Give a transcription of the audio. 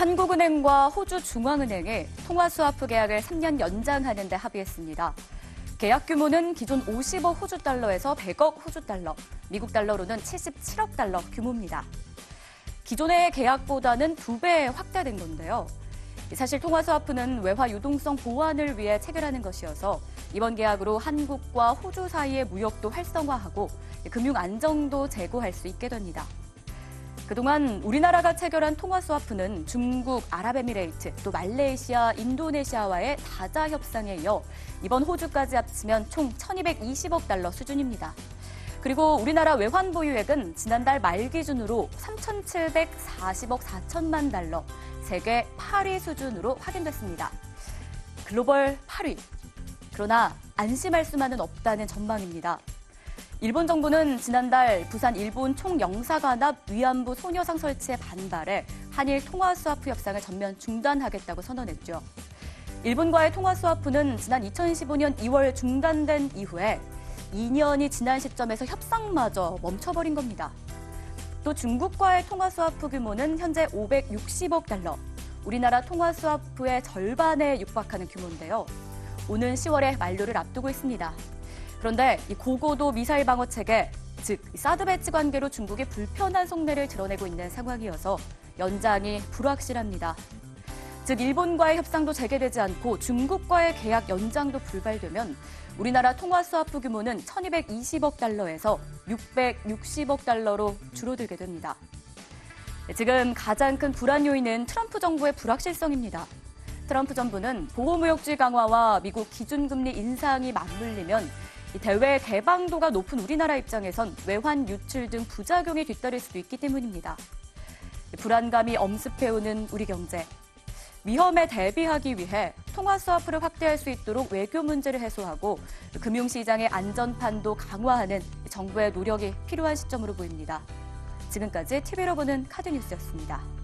한국은행과 호주중앙은행이 통화스와프 계약을 3년 연장하는 데 합의했습니다. 계약 규모는 기존 50억 호주달러에서 100억 호주달러, 미국 달러로는 77억 달러 규모입니다. 기존의 계약보다는 2배 확대된 건데요. 사실 통화스와프는 외화 유동성 보완을 위해 체결하는 것이어서 이번 계약으로 한국과 호주 사이의 무역도 활성화하고 금융 안정도 제고할 수 있게 됩니다. 그동안 우리나라가 체결한 통화스와프는 중국, 아랍에미레이트, 또 말레이시아, 인도네시아와의 다자 협상에 이어 이번 호주까지 합치면 총 1,220억 달러 수준입니다. 그리고 우리나라 외환 보유액은 지난달 말 기준으로 3,740억 4천만 달러, 세계 8위 수준으로 확인됐습니다. 글로벌 8위. 그러나 안심할 수만은 없다는 전망입니다. 일본 정부는 지난달 부산 일본 총영사관합 위안부 소녀상 설치에 반발해 한일 통화스와프 협상을 전면 중단하겠다고 선언했죠. 일본과의 통화스와프는 지난 2015년 2월 중단된 이후에 2년이 지난 시점에서 협상마저 멈춰버린 겁니다. 또 중국과의 통화스와프 규모는 현재 560억 달러, 우리나라 통화스와프의 절반에 육박하는 규모인데요. 오는 10월에 만료를 앞두고 있습니다. 그런데 이 고고도 미사일 방어 체계, 즉 사드 배치 관계로 중국이 불편한 속내를 드러내고 있는 상황이어서 연장이 불확실합니다. 즉 일본과의 협상도 재개되지 않고 중국과의 계약 연장도 불발되면 우리나라 통화스와프 규모는 1,220억 달러에서 660억 달러로 줄어들게 됩니다. 지금 가장 큰 불안 요인은 트럼프 정부의 불확실성입니다. 트럼프 정부는 보호무역주의 강화와 미국 기준금리 인상이 맞물리면 대외 개방도가 높은 우리나라 입장에선 외환 유출 등 부작용이 뒤따를 수도 있기 때문입니다. 불안감이 엄습해오는 우리 경제. 위험에 대비하기 위해 통화스와프를 확대할 수 있도록 외교 문제를 해소하고 금융시장의 안전판도 강화하는 정부의 노력이 필요한 시점으로 보입니다. 지금까지 TV로 보는 카드뉴스였습니다.